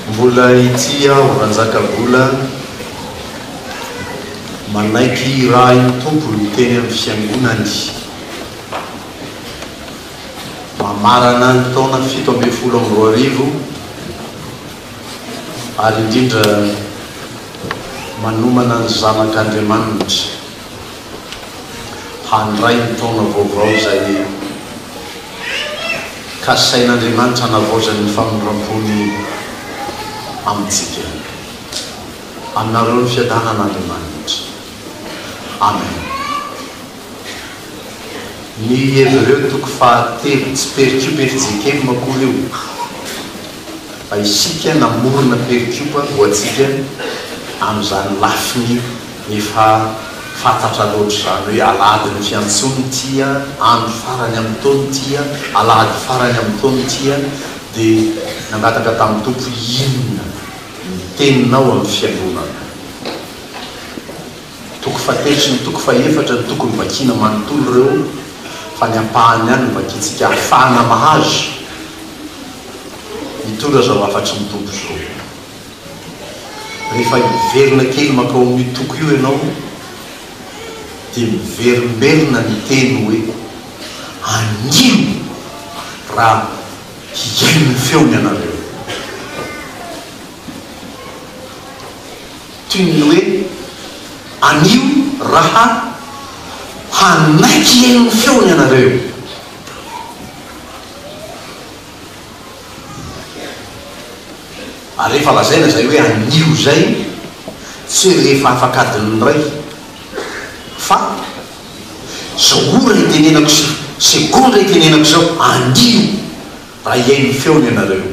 mbola ity aho ranjakabola manaiky raha iny tompo ny teny amin'ny fiangonany mamarana ny taona 7-12 ary indrindra manomana ny zanak'Andriamanitra handray ny taona vaovao zay kasain'Andriamanitra navaozany ny famonram-pony amintsika aminareo ny fiadanan'Andriamanitra. Amen. Ny Hébreu toko fahatelo tsy perikioperizika eny makory io fa isika namorona perikiopa ho atsika amin'izany lafiny efa fantatra loatra zany hoe alady ny fiantsony tia andro farany amin'ny taona tia alady farany amin'ny taona tia dia nangataka tamin'ny tompo inona ny teninao amin'ny fiangonana. Toko fahatelo sy ny toko fahaefatra ny tokony vakina manontolo ireo fa ny ampahany any vakitsika ahafahana mahazo mitondra zao afatry ny tompo zao. Rehefa miverina kely makao amin'ny toko io ianao dia miverimberina ny teny hoe anio raha hiaino ny feony anareo. Toy ny hoe anio raha hanaiky hiaino ny feony anareo. Ary rehefa lazaina zay hoe anio zay tsy hoe rehefa afakadiny ray fa zao ora itenenako sy segondra itenenako zao anio raha hiaino ny feony anareo.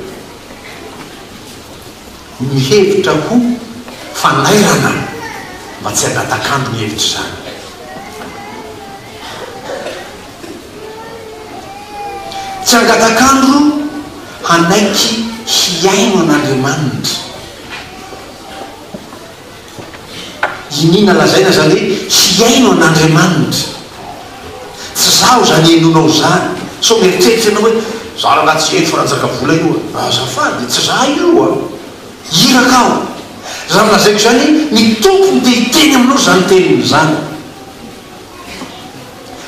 Mihevitra ho fanairana mba tsy agatakandro ny hevitra zany. Tsy agatakandro hanaiky hiaino an'Andriamanitra. Inina lazaina zany hoe hiaino an'Andriamanitra. Tsy zaho zany enonao zany so mieritreritra anao hoe za raha anaty tsy ento faranjakavola io azafady tsy za io iraka aho raha milazaiko zany ny tompony dia hiteny aminao zany teniny zany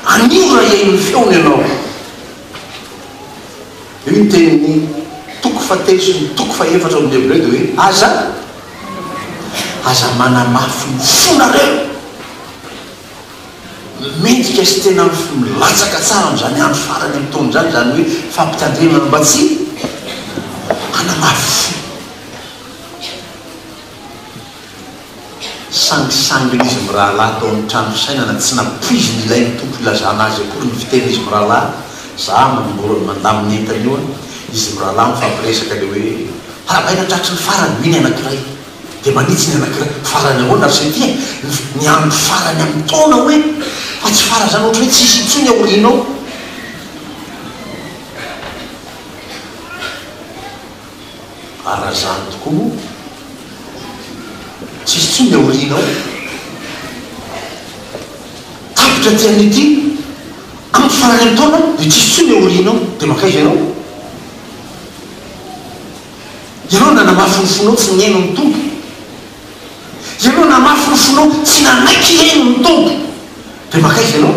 anio raha hiaino ny feony ianao. Io ny teniny toko fahatelo sy ny toko fahaefatra amin'ny Hébreu dia hoe aza manamafy ny fonareo mendrika sy tena milatsaka tsara amin'izany andro farany amin'ny taona zany zany hoe fampitandremana mba tsy hanamafy sangisanginy izy mirahalahy tao amin'ny trano fisainana tsy nampoiziny ilay ny tompo ilazana azy akory ny fiteny izy mirahalahy za manomborony mandaminy entana io izy mirahalahy mifampiresaka le hoe arabaina tratry ny farany miny anankiray dia manitsy ny anankiray farany ahoana ary satria ny andro farany amin'ny taona hoe fa tsy fara zany ohatra hoe tsisy intsony aorianao. Arazany tokoa moa tsisy intsony aorianao tapitra tian'ity amin'ny farany amin'ny taona dia tsisy intsony aorianao dia makaiza ianao nanamafy ny fonao tsy niaino ny tompo. Ianao namafy ny fonao tsy nanaiky hiaino ny tompo dia makaiza ianao.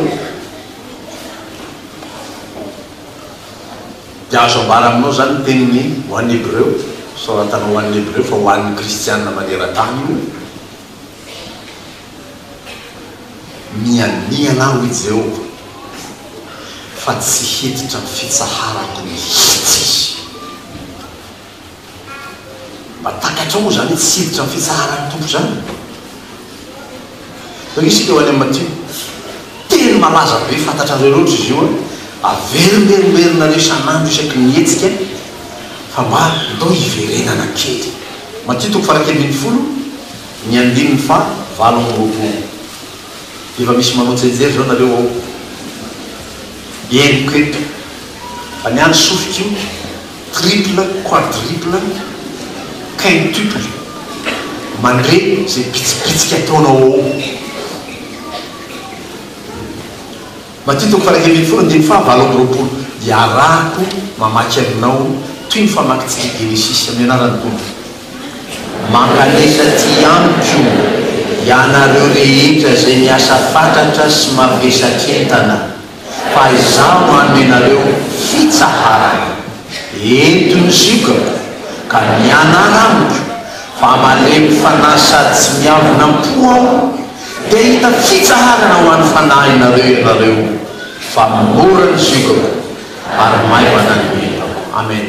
Dia azo ambara aminao zany ny teniny ho an'ny Hébreu soratanao ho an'ny Hébreu fa ho an'ny kristianina maneran-tany io mianiana aho i Jehovah fa tsy hiditra ny fitsaharako ny hitsy izy. Mba takatra moa zany tsy hiditra ny fitsaharany tompo zany. Isika eo any amin'ny Matthieu teny malaza be fantatrandreo loatra izy io averimberimberina reo isan'andro isaky ny hetsika fa mba ndao hiverenana kely. Matthieu toko faha 20 ny 9:7. Efa misy manao jejery zao nareo ao eniko eto fa ny andro sofika io triple quadruple quintuple mandre zay pitsipitsika ataonao ao. Matthieu toko faha 20:7 dia arahako mamaky aminao toy ny famakitsika Genesis amin'ny anaran'ny tompo mankanesa ty amiko ianareo rehetra zay miasa fantatra sy mavesakentana fa izaho anomenareo fitsaharana entony zikako ka mianara amiko fa malemy fanahy sady tsy miavona mpo aho dia hita fitsaharana ho an'ny fanahy ianareo fa morany zikako ary maivana ny mena. Amen.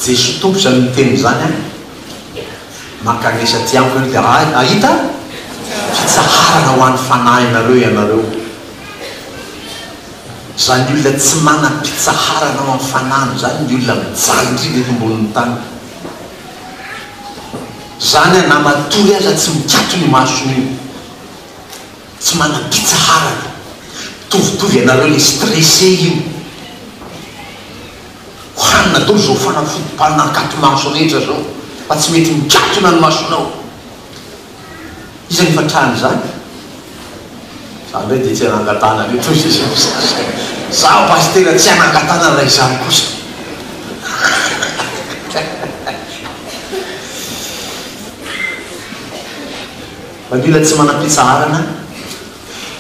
Jesosy tompo zany miteny zany a mankanesa ty amiko dia ahita fitsaharana ho an'ny fanahy ianareo zany olona tsy manam-pitsaharana ho amin'ny fanahiny zany ny olona mijaly indrindra eto ambonin'ny tany zany a na matory aza tsy mikato ny masony io tsy manam-pitsaharana mitovitovy ianareo le stressé io hoanina dolo zao fanafotopalina akato maso rehetra zao fa tsy mety mikatona ny masonao iza ny fatrahany zany zany re dia tsy anangatana re to zaho pastera tsy anangatana ray zany kosa fa ny olona tsy manam-pitsaharana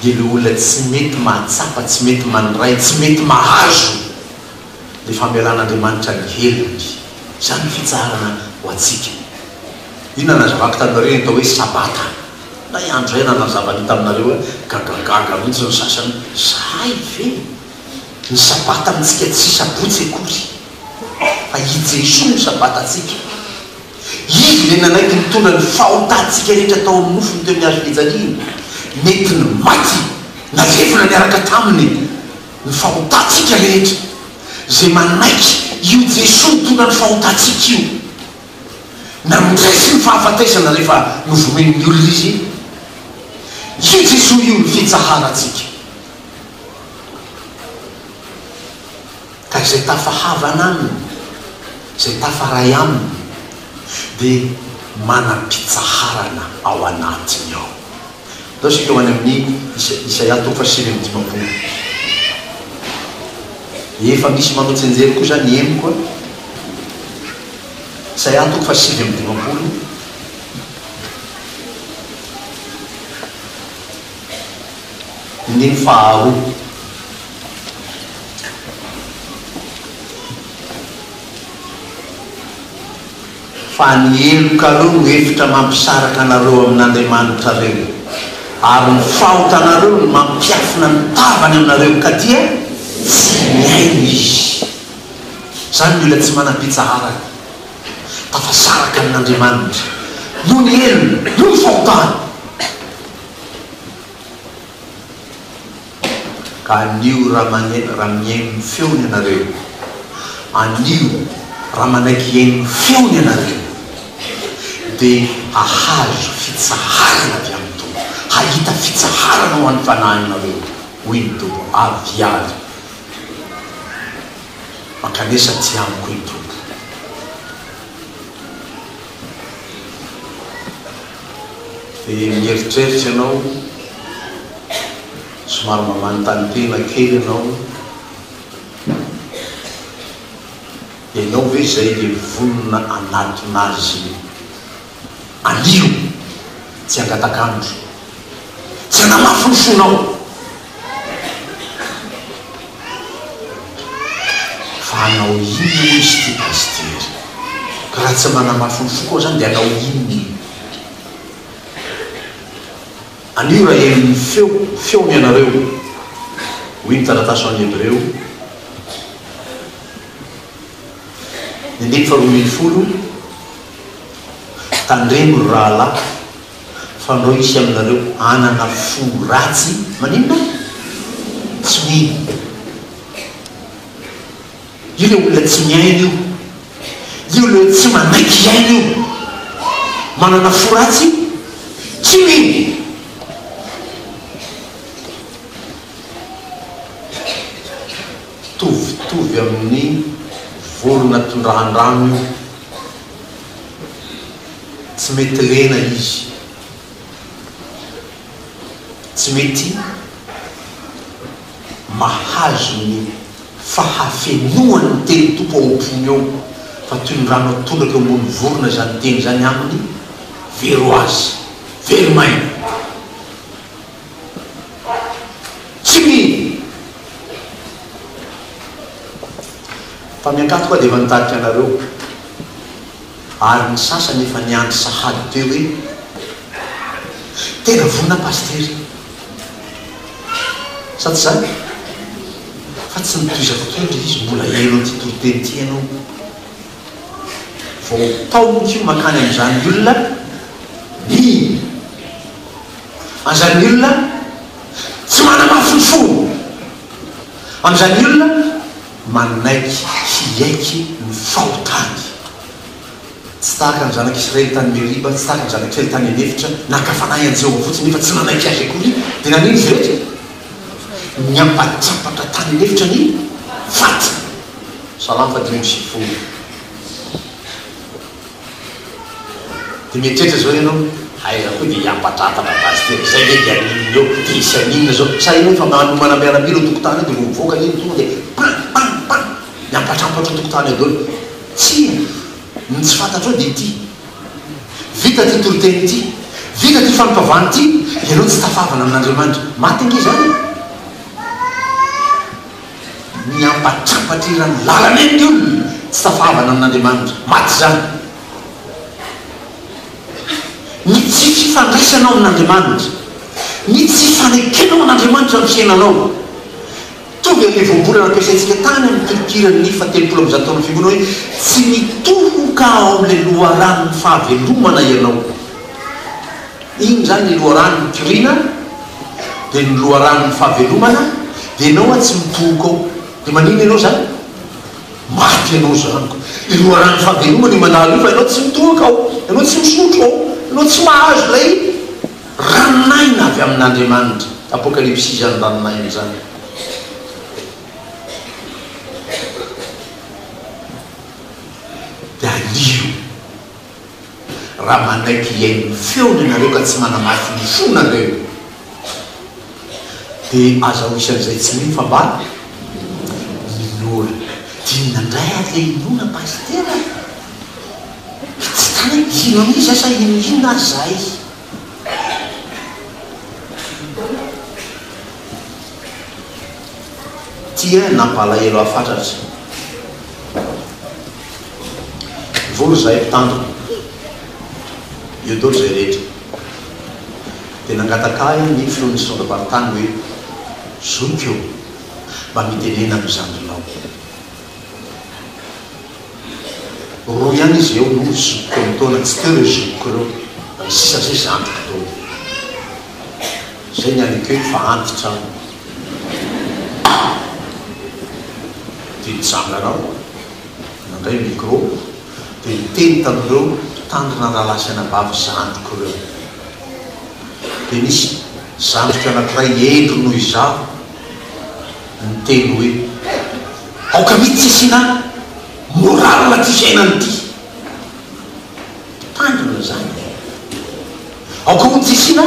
dia le olona tsy mety mahatsapa tsy mety mandray tsy mety mahazo le famelan'andriamanitra ny heliny zany fitsaharana ho atsika. Ina nazavako taminareo atao hoe sabata na iandro zay na nazavany taminareo hoe gagagaga mihitsy ny sasany zay ve ny sabata amintsika tsy sabotsy akory fa i Jesosy ny sabata atsika izy le nanaiky mitondra ny fahotantsika rehetra tao amin'ny nofony teo miazo fijaliana mety ny maty na levona niaraka taminy ny fahotantsika rehetra zay manaiky io Jesosy mitondra ny fahotantsika io na mindresy ny fahafatesana rehefa novomen'ny olona izy io Jesosy io ny fitsaharatsika ka zay tafahavana aminy zay tafaray aminy dia manam-pitsaharana ao anatiny ao. Dao sika ho any amin'ny Isaia 9:5 efa misy manao tsenjery koa zany emy koa Isaia 9:5 ny faharoa fa ny elokareo no hevitra mampisaraka anareo amin'Andriamanitra reo ary ny fahotanareo no mampiafina ny tavany aminareo ka dia tsy miaino izy. Zany ny olona tsy manam-pitsaharana tafasaraka amin'Andriamanitra noho ny elony noho ny fahotany ka anio raha miaino ny feony ianareo anio raha manaiky iaino ny feony ianareo dia ahazo fitsaharana avy amin'ny tompo hahita fitsaharana ho an'ny fanahy ianareo hoy ny tompo aviady mankanesa ty amiko ny tompo. Dia mieritreritra ianao somary mamanontany tena kely ianao ianao ve zay le vonona anatinazy anio tsy angatakandro tsy anamafonfonao fa anao ino izy ty pastery ka raha tsy manamafonfo koa zany dia anao ino anio raha eniny feony ianareo hoy ny taratasy any Hebreo 9:12 tandremo ry rahalahy fa andreo isy aminareo anana fo ratsy maninona tsy mino io le olona tsy miaino io le tsy manaiky iaino io manana fo ratsy tsy mino tovy amin'ny vorona tondrahan-drano io tsy mety lena izy tsy mety mahazo ny fahafenoany teny tompo ao ampony ao fa toy ny rano atolaka ambony vorona zany teny zany aminy vero azy very maina tsy mihiny fa miankato koa dia efa nitarika anareo ary ny sasany efa niandry sahady teo hoe tena vonina pastery sady zany fa tsy nitoizako kely izy mbola elo ty toroteny ty ianao vao taoky makany am'izany olona ny an'izany olona tsy manamafonyfony am'izany olona manaiky hiaiky ny fahotany tsy tahaka ny zanak'Israely tany Meriba tsy tahaka ny zanak'Israely tany Enefitra nakafanay an Jehovah fotsiny nefa tsy nanaiky azy akory dia nanino izy rehetra ny ampatrapatra tany Enefitra ny faty Salamo 5:10 dia mieritreritra zao ianao aiza koa dia iampatrapatra pastery zay le dia aninona eo dia isy aninona zao sa ianao fa manomana miaramila o tokotany dia vovoaka iny tonga dia pan ny ampatrapatra tokotany eo dolo tsy ny tsy fantatrao dia ity vita ty toroteny ity vita ty fampavany ity ianao tsy tafavana amin'Andriamanitra maty ange zany ny ampatrapatra irany lalana eny olona tsy tafavana amin'Andriamanitra maty zany ny tsy fifandraisanao amin'Andriamanitra ny tsy fanekenao an'Andriamanitra amin'ny fiainanao tovy ame voambolana ampiasaitsika tany amin'ny kirikirany fa 30 taona fibona hoe tsy mitohoka ao amin'le loharano ny fahavelomana ianao iny zany ny loharano ny kirina dia ny loharano ny fahavelomana dia ianao a tsy mitohoka ao dia manino ianao zany maty ianao zany ko ny loharano ny fahavelomana i manalo io fa ianao tsy mitohoka ao ianao tsy misotro ao ianao tsy mahazo lay ranonaina avy amin'Andriamanitra apokalypsy zany ranonaina zany dia alio raha manaiky iain'ny feony anareo ka tsy manamafy ny fonareo dia azaho isan'izay tsy mino fa mba minola dinandray ale inona pastera tsy tanaiky ino amizy asa inona zay tia nampalahelo afatratry volo zay mpitandrona io dolo zay rehetra dia nangataka ny filohan'ny sondabaritany hoe zokeo mba mitenena am'izandrinao roa ihany izy eo no zokiko mitona tsy teo re zokiko reo sisa zay zandriko tao zay ny anekeo fa antitrano dia nitsanganao nandray micro dia niteny tamin'ireo mpitandrina rahalasy anabavy zandriko reo dia nisy zandriko anankiray endro noho izaho niteny hoe aoka mity tsy asiana morala ty fiainany ty mpitandrina zany aoka ho tsy asiana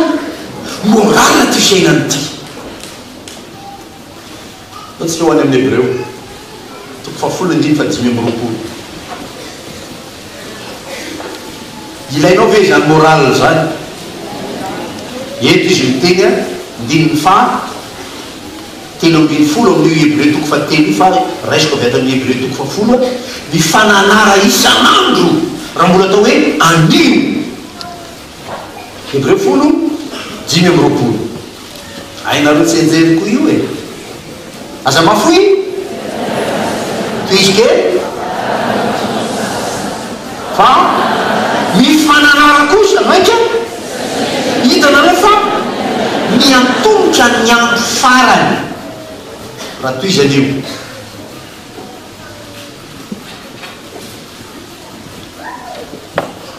morala ty fiainany ty atsika ho any amin'ny Hebreo 10:5 ilainao ve zany moral zany eto izy miteny ndininy fa 3:10 amin'io Hebreo 10 fa raisiko avy ato amin'ny Hebreo 10 ny fananara isan'andro raha mbola atao hoe anio Hebreo 10:9 ainareo tsy enjery koa io e aza mafoy toy izy ke fa mifananara kosa maika hitanareo fa miantomotra ny andro farany raha toy izy anio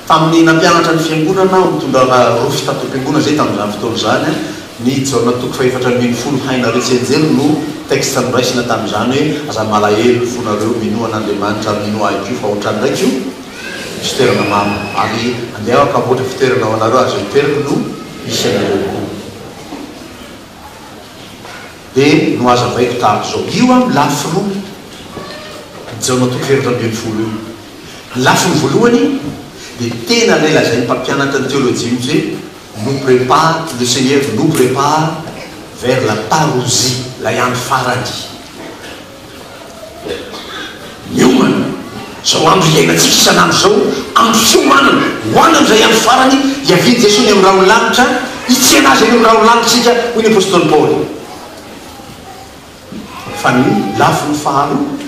tamin'ny nampianatra ny fiangonana mitondrana roa fitatom-piangona zay tamin'izany fotoana zany ny jaona 4:10 hainareo tsy enjery no texte noraisina tamin'izany hoe aza malahelo fonareo mino an'Andriamanitra mino aiko fa ohatrany ndraiky io fitoerana mama ary andeha akaboatra fitoerana ao anareo azo miteriko no isy anareo koa dia no aza vaiko tahako zao io amin'ny lafy roa jaona 4:10 io lafiny voalohany dia tena lay lazay ny mpampianatra ny théologie mihitsy hoe nous prépare le Seigneur nous prépare vers la parousie lay andro farany miomana zao andro iainantsika isan'andro zao andro fiomanana hoana am'izay andro farany hiaviany Jesosy amin'ny raha olanitra itsy anazy any amin'ny raha olanitrasika hoy ny apôstôly Paoly fa ny lafiny faharoa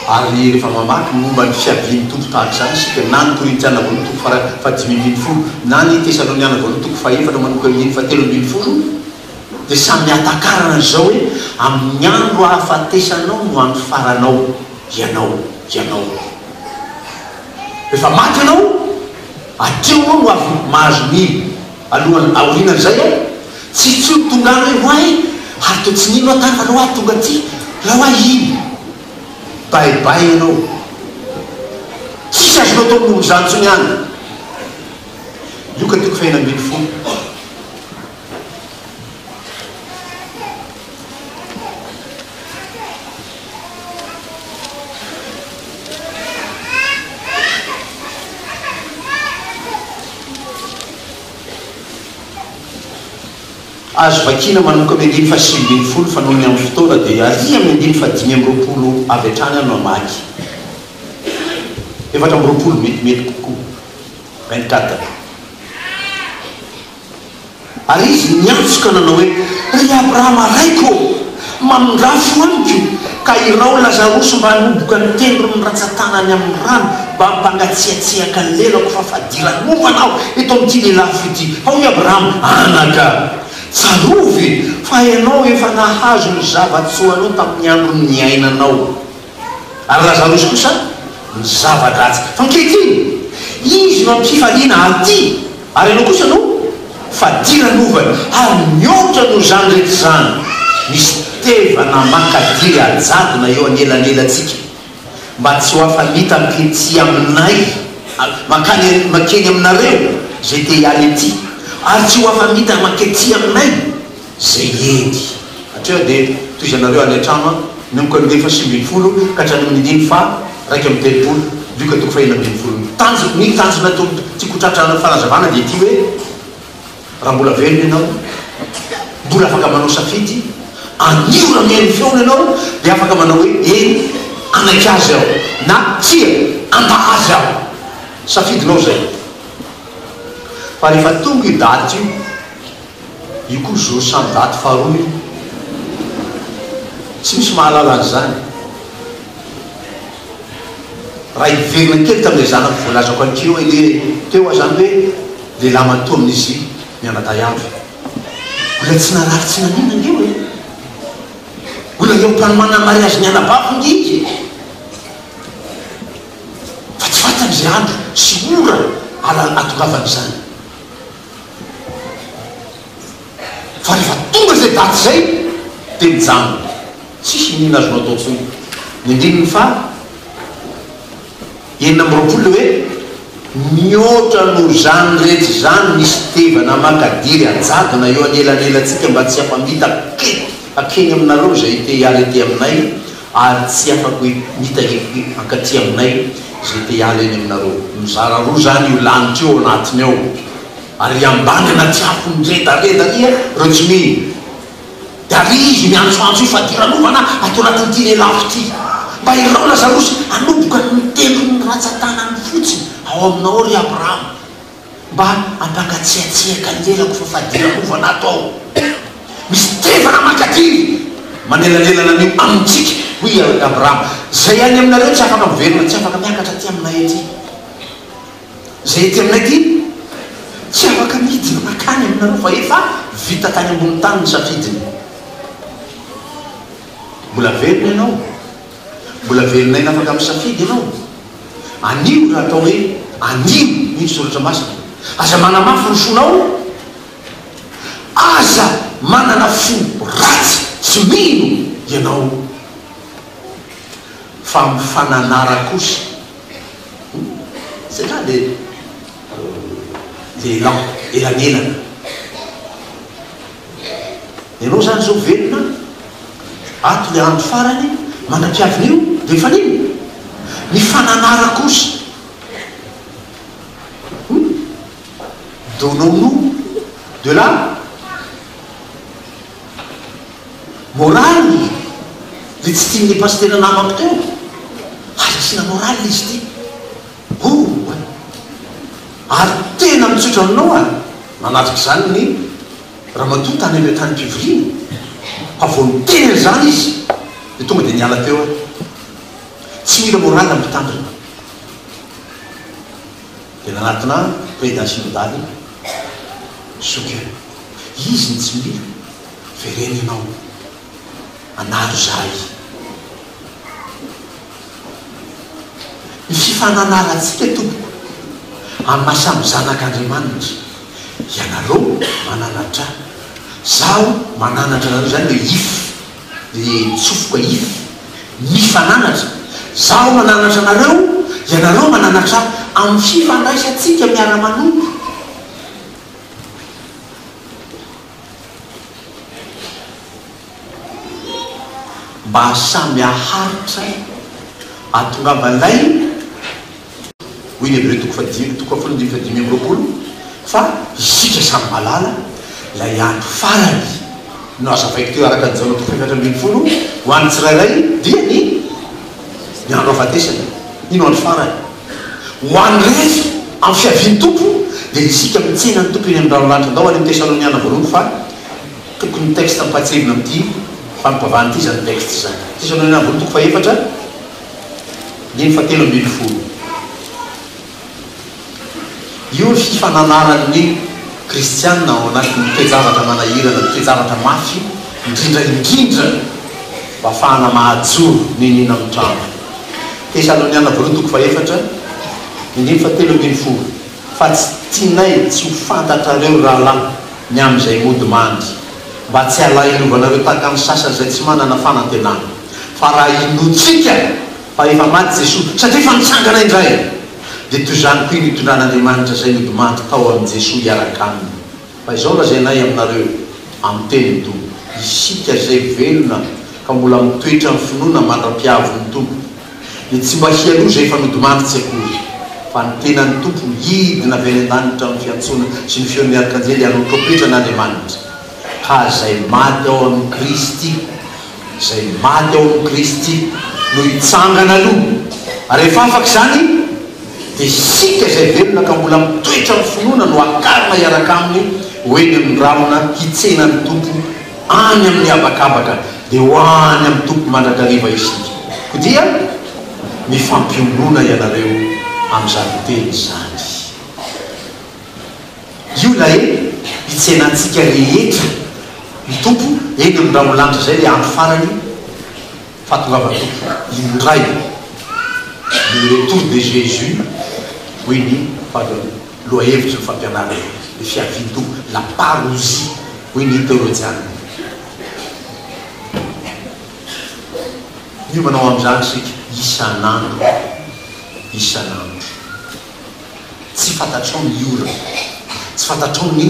ary rehefa mamaky momba ny fiaviany tompo tahaka zany sika na ny Korintiana voalohany toko fa-5 na ny Tesaloniana voalohany toko fa-4 manokana ny 7 dia samy atakarana zao hoe amin'ny andro hahafatesanao no andro faranao ianao rehefa maty ianao ateo anao no avy mahazo ny alohany aorinan'izay tsy tsy tongana hoe hoay ary to tsy nino atany fa raha hoay tonga ty raha hoay iny baibay ianao tsisy azonao atao mombo zany tsony any ioka toko fahinambiny folo azo vakina manomboka amin'ny 5 fa noho ny amin'ny fotoana dia ary amin'ny 5 avy hatrany ano amaky 7 mety kokoa 24 ary izy niantsoka nanao hoe ry Abrahama raiko mamindrafo amiko ka irao Lazarosy mba hanomboka ny tendro ny ratsan-tanany amin'ny rano mba hampangatsiatsiaka ny lelako fafadirany movanao eto amin'ity lelafo ity ao i Abrahama anaka tsarovy fa ianao efa nahazo ny zavatsoanao tamin'ny andro ny ainanao ary Lazarosy kosa ny zava-dratsy fa ankehitriny izy no ampifaliana aty ary ianao kosa no fadiran'ovany ary mihoatra no zany rehetra zany misy tevana makadiry ajadona eo anelanelantsika mba tsy ho afamita ankety aminay makeny aminareo zay te hialy aty ary tsy ho afamita makety aminay zay edy atrea dia toy zanareo any an-trano nomboka ny 5 ka hatrany amin'ny 1 dioka toko fahinambiny ny tanjona tikotratrana fanazavana dia ty hoe raha mbola velona ianao mbola afaka manao safidy aniora mihainy feona ianao dia afaka manao hoe eny anaiky azy aho na tsia anda azy aho safidinao zay fa rehefa tonga i daty io koa zo samy daty faharoa io tsy misy mahalala azy zany raha iverina kely tamin'ilay zanako voalazako ankeo le teo zany hoe lehilahy matoa amin'izy mianaday avy ola tsy narary tsy nanina angeo e ola eo mpanomana mariazy ny anabako nge izy fa tsy fatan'izay andro sy ora atokavan'izany fa rehefa tonga zay daty zay dia mijano tsisy nina azonao atao tsony ny andininy fa 9 hoe mihoatra no zany rehetra zany misy tevana makadiry ajadona eo anelanelantsika mba tsy afamita akeny aminareo zay te hialy aty aminay ary tsy afako mita ankaty aminay zay te hialy eny aminareo mizara roa zany io lanitra eo anatiny ao ary ambany anaty afony redareda ria reo tsy mihiny dia ary izy miantsoantso io fadiran'ovana atao anatin'ity lelafo ty mba irao Lazarosy anomboka ny tendro ny ratsan-tanany fotsiny ao aminao ry Abrahama mba ampangatsiatsiaka ny lelako fa fadiran'ovana ato ao misy tevana makadiry manelanelana an'io amintsika hoy Abrahama zay any aminareo tsy afaka miverina tsy afaka miakatra ty aminay aty zay ty aminay ty tsy afaka midina makany aminareo fa efa vita tany ambony tany ny safidiny mbola velona ianao mbola velonay na afaka misafidy ianao anio raha atao hoe anio iny soratra masina aza manamafy rosonao aza manana fo ratsy tsy mino ianao fa mifananara kosa zay raha lelan elanelana ianao zany zao velona ato le andro farany manam-piavin'io dia efa nino ny fananara kosa donnons-nous de la morale. Le tsy tian'ny pastera namako teo azasina morale izy ty ary tena mitsotra aminao a manatriky zany ny raha matoa tany ame tany mpivoriana avony tena zany izy de tonga de niala teo a tsy mila morale ampitandrina de nanatina président synodaly soka izy ny tsy mila verenenao anaro zay ny fifananaratsika tompoko amin'ny masamy zanak'Andriamanitra ianareo mananatra zaho mananatra nareo zany le if le tsofoka if mifananatra zaho mananatra nareo ianareo mananatra amin'ny fifandraisatsika miara-manompo mba samy aharitra atongavan'ilay hoy ny Hébreu toko fahadimy amby roapolo fa isika samy malala lay andro farany no azavaiko teo araka an'izao toko efatra ambin'ny folo ho an'ny tsirairay dia ny andro afatesany ino andro farany ho an'ny rehefa amin'ny fiavian'ny tompo dia isika mitsena ny tompo eny amin'ny ranolanitra andao any Tesaloniana voalohany fa tokony texte ampatsirina amin'ity fampavahany ity zany texte zany Tesaloniana voalohany toko faefatra ny fatelo ambin'ny folo io fifananaran'ny kristianina ao anatin'ny toejavatra manahirana ny toejavatra mafy indrindraindrindra mba ahafahana mahajoro ninina amin'ny trano Tesaloniana voalohany toko faefatra ny fatelo ambin'ny folo fa tsy tianay tsy ho fantatrareo rahalahy ny amin'izay mody mandry mba tsy alaiovanareo tahaka amin'ny sasany zay tsy manana fanantenana fa raha inotsika fa efa maty Jesosy satria efa nitsangana indray dia toy zany koa ny itondran'Andriamanitra zay mody tao amin'ny Jesosy hiaraka aminy fa izao lazainay aminareo amin'ny teny tompo isika zay velona ka mbola mitoetra amin'ny finoana mandra-piavon'ny tompo dia tsy mba hialoza efa nodimandry akory fa ny tenan'ny tompo hidina avy any an-danitra amin'ny fiantsona sy ny feon'ny arkanjely ary ny tropetra'Andriamanitra ka zay maty ao amin'ny Kristy zay maty ao amin'ny Kristy no hitsangana aloha ary efa afaka zany dia isika zay velona ka mbola mitoetra amin'ny finoana no akarina hiaraka aminy hoeny amin'ny ramona hitsenan'ny tompo any amin'ny abakabaka dia ho any amin'ny tompo mandrakariva isika ko dia mifampionona ianareo amin'izany teny zany io lay hitsenantsika rehetra ny tompo eny amin'ny ramolanitra zay le andro farany fahatongava tompo indray le retour de Jésus hoy ny lohahevitra ny fampianarana le fiaviany tompo la parousie hoy ny théolojiana io manao amin'izany sika isan'andro tsy fantatrao ny ora tsy fantatrao ny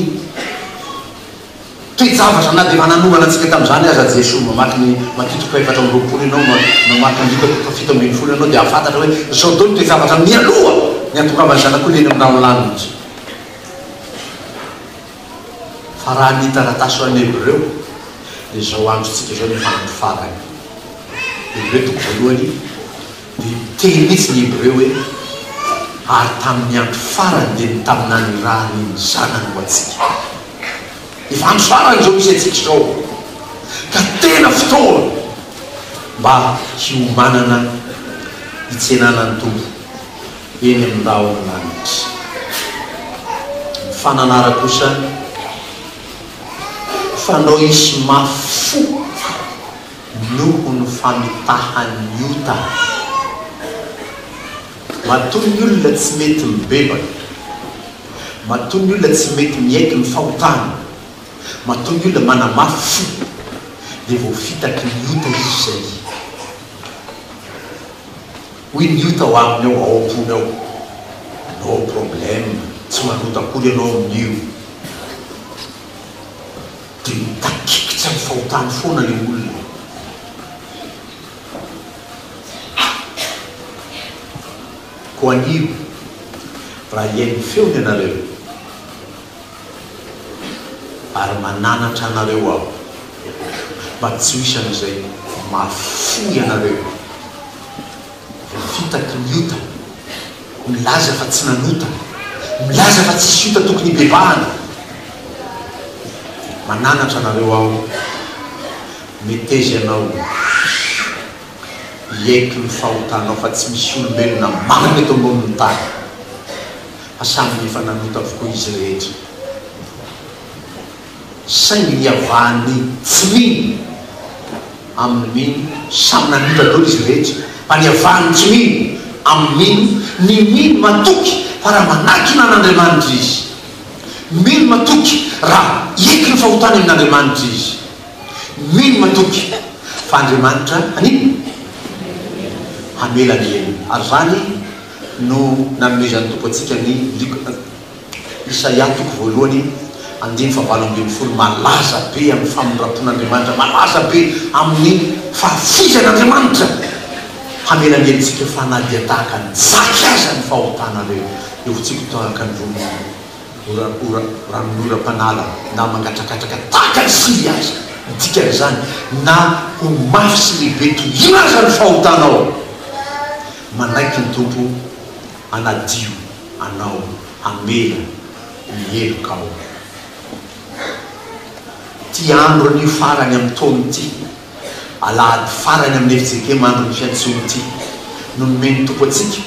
toejavatra na dia mananongana antsika tamin'izany aza Jesosy mamaky ny matitoko efatra amin'ny roapolo ianao mamaky ny dika fito ambin'ny folo ianao dia afantatra hoe zao dao ny toejavatra mialoha ny atongavany zanak'olo eny amin'ny ranolanitra fa raha ny taratasy hoan'ny Hébreu dia zao androtsika zao ny andro farany Hébreu toko voalohany dia teny mihitsy ny Hébreu hoe ary tamin'ny andro farany dia ny taminany raha ny zanany ho atsika efa andro farany zao misy atsika zao ka tena fotoa mba hiomanana hitsenanany tompo eny amin'ny raha ao lanitra ny fananara kosa fanao isy mafo noho ny famitahan'ny ota matoa ny olona tsy mety mibebaka matoa ny olona tsy mety miaiky ny fahotana matoa ny olona manamafo dia vao fitaky ny ota izy zay hoy ny ota ho aminy ao ao ampony ao no problème tsy manota akory ianao amin'io dia mitakikitra ny fahotany foana le olona ko anio raha iain'ny feony anareo ary mananatra anareo aho mba tsy ho isan'izay mafoy anareo fitaky ny ota milaza fa tsy nanota milaza fa tsisy ota tokony bebahana mananatra anareo aho metezy anao iaiky ny fahotanao fa tsy misy olombelona manana eto ambonin'ny tany fa samy efa nanota avokoa izy rehetra saingy niavahany tsy mino amin'ny mino samy nanota dolo izy rehetra fa niavahany tsy mino amin'ny mino ny mino matoky fa raha manaky nan'Andriamanitra izy mino matoky raha iaiky ny fahotany amin'Andriamanitra izy mino matoky fa Andriamanitra anino hamelany eny ary zany no nanomezany tompo atsika ny Isaia toko voalohany 5:20 malaza be amin'ny famondrapon'Andriamanitra malaza be amin'ny fahafizan'Andriamanitra hamelany eny tsika fanadya tahaka ny zaky aza ny fahotanareo eotsika tahaka ny ranonoram-panala na mangatrakatraka tahaka ny sily aza dikany zany na ho mafy sy lehibe tohina aza ny fahotanao manaiky ny tompo anadio anao amela mieloka ao ty andro ny farany amin'ny taony ty alahady farany amin'ny efitsike mandro ny fiantsony ty no nomeny tompo atsika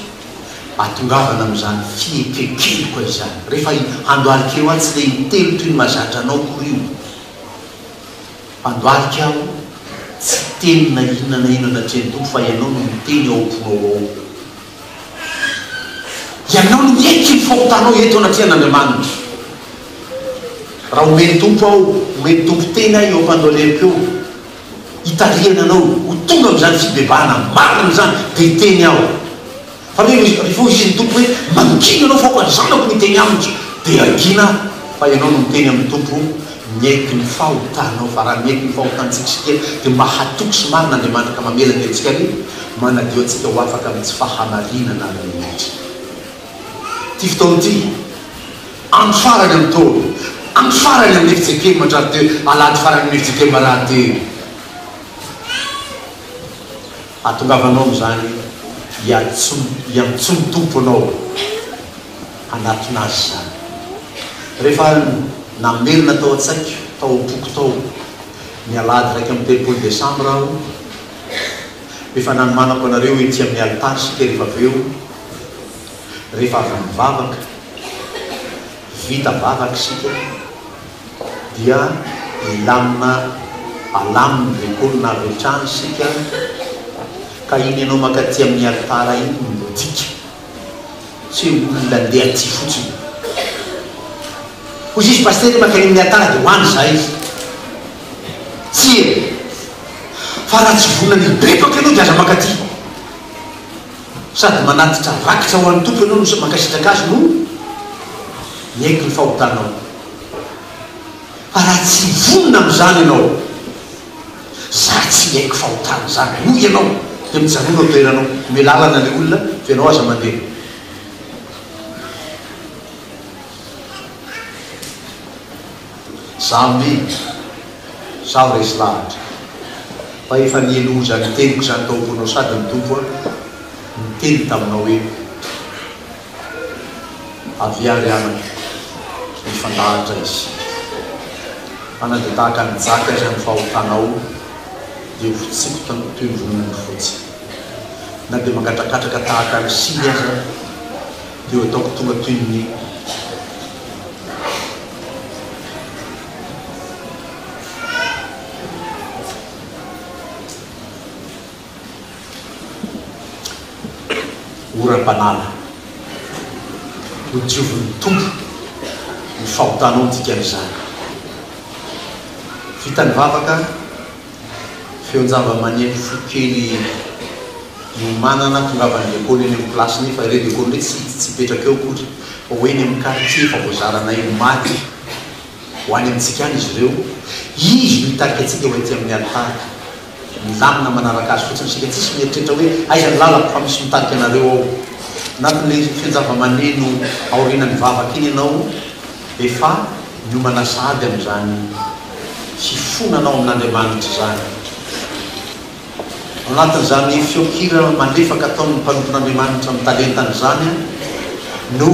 atongavana am'izany fiekekely koa izany rehefa andoaliky eo a tsy le mitelo toy ny mazatra anao korio andoaliky aho tsy teny na inona na inona natreny tompo fa ianao no miteny ao amponao ao ianao no mieky ny fahotanao eto anatrehan'Andriamanitra raha omeny tompo ao omeny tompo teny ahy eo ampandoaleriko eo hitariana anao ho tonga am'izany fibebahana marina zany de hiteny aho fa rehefa izy ny tompo hoe mangina anao faoko anzanako miteny amiko de agina fa ianao no miteny amin'ny tompo miaiky ny fahotanao fa raha miaiky ny fahotantsika de mba hatoky sy marina Andriamanitra ka mamelany antsika ny manadio atsika ho afaka amin'ny tsy fahamarinana rehetra ty fotoana ty andro farany amin'ny taona andro farany amin'ny efitsike mandrary te alady farany amin'ny efitsike marary te atongavanao am'izany iantsony tomponao anatinazy zany rehefa namelona tao atsaiko tao apoko tao ny alady raiky amin'ny 3 Desambra aho rehefa nanomanako anareo ety amin'ny altary sika rehefa aveo rehefa avy mivavaka vita vavaka sika dia ilamina alaminy lekolona avy an-trano sika ka iny ianao makaty amin'ny altara iny midika tsy olona andeha ty fotsiny hozy izy pastery makany amin'ny altara de hoany zay izy tsy e fa raha tsy vonany bebaka ianao de aza makaty sady manatitra rakitra ho an'ny tompo ianao no makasitraka azy no miaiky ny fahotanao fa raha tsy vonona am'izany ianao za tsy miaiky fahotana zany no ianao de mijanona toeranao melalana le olona fa ianao aza mandeha zamy zaho resy lahatra fa efa nieloza ny teniko zany taoponao sady ny tompo a miteny taminao hoe aviary anaka mifandahatra izy ana de tahaka ny jaka azy amin'ny fahotanao de hotsiko toy ny vononany fotsy na de mangatrakatraka tahaka ny sily aza de ho ataoko tonga toy ny oram-panala ho dioviny tompo ny fahotanao dikan'izany vita ny vavaka feonjava maneno fokely manana tongavany lekôly eny amin'ny plasiny fa ire lekôly ndraiky tsy petraka eo kotra fa hoe eny amin'ny quartier fa voazaranay maty ho any amintsika any izy ireo izy no hitarika atsika ho ety amin'ny altara milamina manaraka azy fotsiny sika tsisy mieritrehitra hoe aiza ny lalako fa misy mitarika anareo ao anatin'le fianjava-maneno aorinany vavaky iny ianao efa miomana sady amin'izany fifonanao amin'Andriamanitra zany anatin'izany fiokira malefaka ataon'ny mpanompon'Andriamanitra amin'ny talentany zany no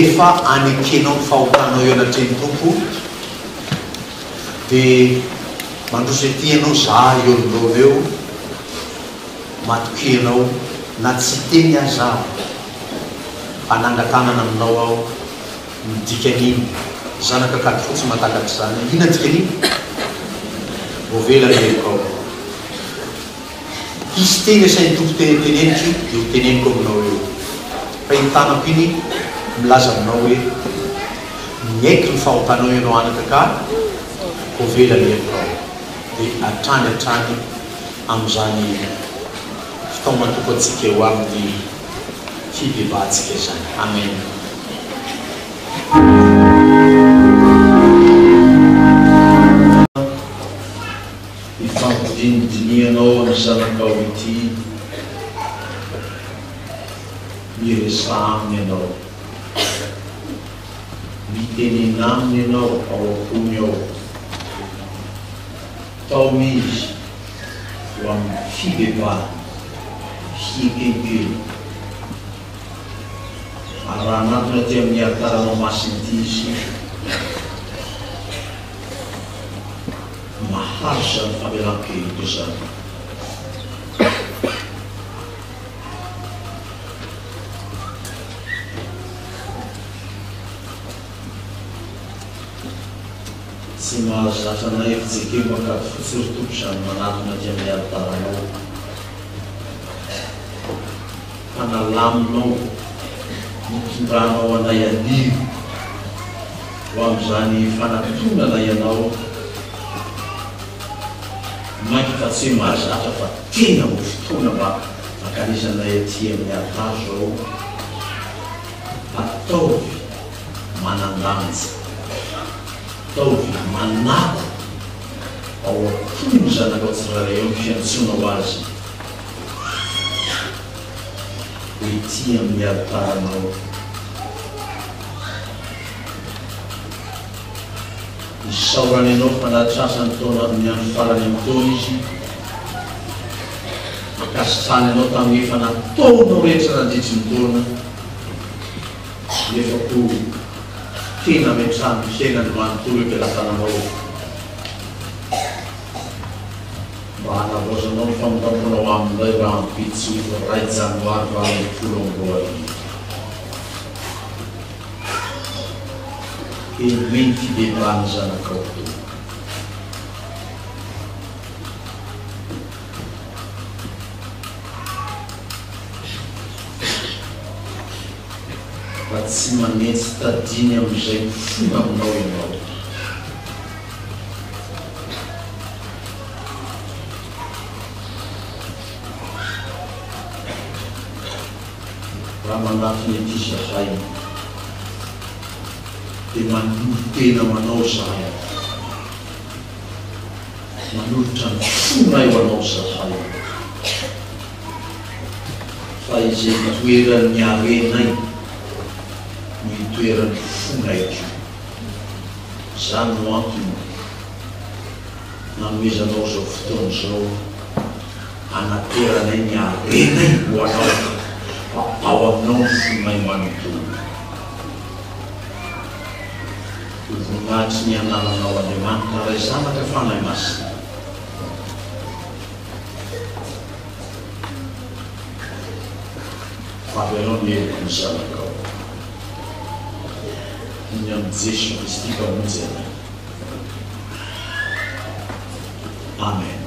efa anekenao ny fahotanao eo anatreny tompo dia mandroso ety ianao za eo nolona eo matokianao na tsy teny aza anangatanana aminao aho midikan'iny zanaka kady fotsy matakatra zany ina dikan'iny voavela leriko ao isy teny asainy tompo teneniko dia ho teneniko aminao eo fa hitanako iny milaza aminao hoe miaiky ny fahotanao ianao anaka ka voavela leriko ao dia atrany amin'izany fotoana toko antsika eo amin'ny fibebahantsika zany. Amen. Ifampidinidinianao amin'ny zanakao ity miresa aminy ianao mitenena aminy ianao ao ampony ao tao izy ho amin'ny fibebahana hikekely ary raha anatona ty amin'ny aritaranao masiny ity izy mahazo zany famelan-keliko zany tsy mahazatra anay efitseke makady fotsoritoko zany manatona ty amin'ny aritaranao fanalaminao mitondranao anay anio ho amin'izany fanatonana ianao mainky fa tsy hoe mahazatra fa tena ho fotoana mba ankanizanay aty amin'ny aritazo ao ataovy manandanja ataovy manako ao ampony zanakao tsirairay eo ny fiantsonao azy ety amin'ny aritaranao isaorany ianao fanatrasany taona amin'ny andro farany amin'ny taona izy makasitrany ianao tamin'ny efa nataonao rehetra nandritry ny taona nefa ko tena metrany fiainany manontolo ampialatananao mba hanavozanao ny famotamponao amin'ilay raha ampitsy 1 janoary 2024 emeny fibebahany zanakao fa tsy manetsy tadiny amin'izay mifona aminao ianao raha manafiny ety zahay dia manolotra tena manao zahay manolotra ny fona eo anao zahay fa izay toeran'ny arenay ny toeran'ny fonaiky zany no antony nanomezanao zao fotoana zao anateranay ny arenay ho anao fa ao aminao ny fonay manontolo voninahitry ny anaranao Andriamanitra ray zanaka fanay masina favelao ny heriko ny zanakao ny amin'ny Jesy Kristy mpamonjy anay. Amen.